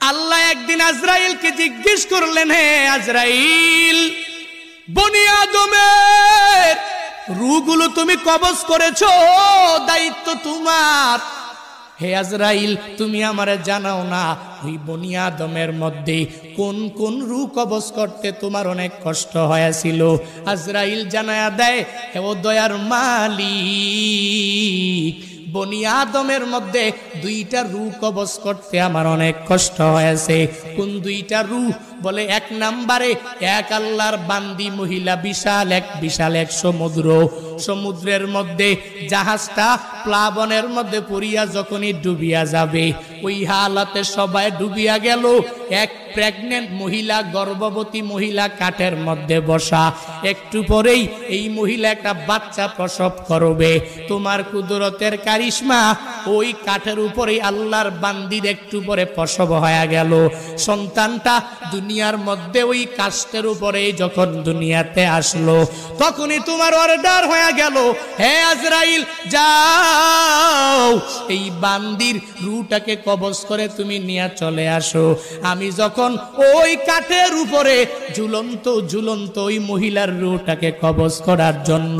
আল্লাহ একদিন আজরাইলকে জিজ্ঞেস করলেন, হে আজরাইল, বনি আদমের রূহগুলো তুমি কবজ করেছো, দায়িত্ব তোমার। হে আজরাইল, তুমি আমারে জানাও না ওই বনি আদমের মধ্যে কোন কোন রূহ কবজ করতে তোমার অনেক কষ্ট হয়েছিল? আজরাইল জানায়া দেয়, হে ও দয়ার মালিক, বনি আদমের মধ্যে দুইটা রূহ কবজ করতে আমার অনেক কষ্ট হয়েছে। কোন দুইটা রূহ? বলে এক নম্বরে এক আল্লাহর বান্দি মহিলা, বিশাল এক সমুদ্রের মধ্যে জাহাজটা প্লাবনের মধ্যে পড়িয়া যখনই ডুবিয়া যাবে, ওই হালাতে সবাই ডুবিয়া গেল। এক প্রেগনেন্ট মহিলা, গর্ভবতী মহিলা কাঠের মধ্যে বসা, একটু পরেই এই মহিলা একটা বাচ্চা প্রসব করবে। তোমার কুদরতের কারিশমা, ওই কাঠের উপরেই আল্লাহর বান্দির একটু পরে প্রসব হয়ে গেল। সন্তানটা দুনিয়ার মধ্যে ওই কাষ্ঠের উপরে যখন দুনিয়াতে আসলো, তখনই তোমার অর্ডার হয়ে গেল, হে আজরাইল, যাও এই বান্দির রূহটাকে কবজ করে তুমি নিয়ে চলে আসো। আমি যখন ওই কাঠের উপরে ঝুলন্ত ওই মহিলার রূহটাকে কবজ করার জন্য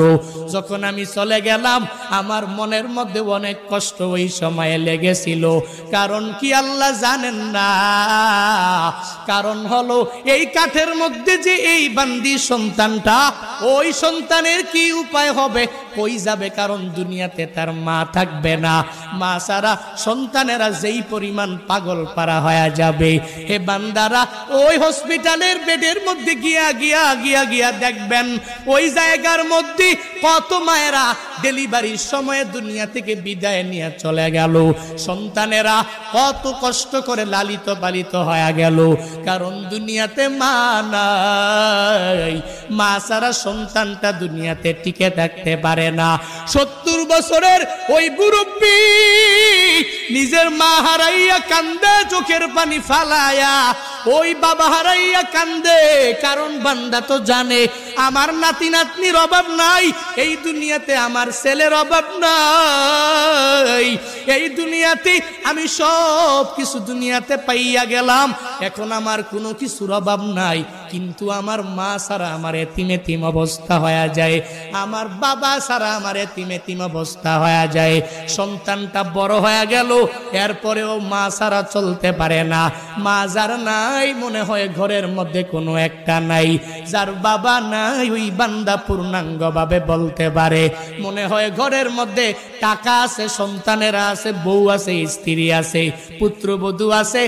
যখন আমি চলে গেলাম, আমার মনের মধ্যে অনেক কষ্ট ওই সময়ে লেগেছিল। কারণ কি আল্লাহ জানেন না? কারণ হলো এই কাঠের মধ্যে যে এই বান্দি সন্তানটা, ওই সন্তানের কি উপায় হবে, কই যাবে? কারণ দুনিয়াতে তার মা থাকবে না। মা ছাড়া সন্তানেরা যেই পরিমাণ পাগল পারা হয়ে যাবে, হে বান্দারা, ওই হসপিটালের বেডের মধ্যে গিয়া দেখবেন, ওই জায়গার মধ্যে কত মায়েরা ডেলিভারির সময়ে দুনিয়া থেকে বিদায় নিয়ে চলে গেল। সন্তানেরা কত কষ্ট করে লালিত পালিত হয়ে গেল, কারণ দুনিয়াতে মা নাই। মা ছাড়া সন্তানটা দুনিয়াতে টিকে থাকতে পারে না। 70 বছরের ওই মুরব্বী নিজের মা হারাইয়া কান্দে, চোখের পানি ফালায়া, ওই বাবা হারাইয়া কান্দে। কারণ বান্দা তো জানে আমার নাতি নাতনির অভাব নাই, এই দুনিয়াতে আমার ছেলের অভাব নাই, এই দুনিয়াতে আমি সব কিছু দুনিয়াতে পাইয়া গেলাম, এখন আমার কোনো কিছুর অভাব নাই। কিন্তু আমার মা ছাড়া আমার এতিম অবস্থা হয়ে যায়, আমার বাবা ছাড়া আমার এতিম অবস্থা হয়ে যায়। সন্তানটা বড় হয়ে গেল, এরপরেও মা ছাড়া চলতে পারে না। মা যার নাই, মনে হয় ঘরের মধ্যে কোনো একটা নাই। যার বাবা নাই, ওই বান্দা পূর্ণাঙ্গ ভাবে বলতে পারে, মনে হয় ঘরের মধ্যে টাকা আছে, সন্তানেরা আছে, বউ আছে, স্ত্রী আছে, পুত্রবধূ আছে।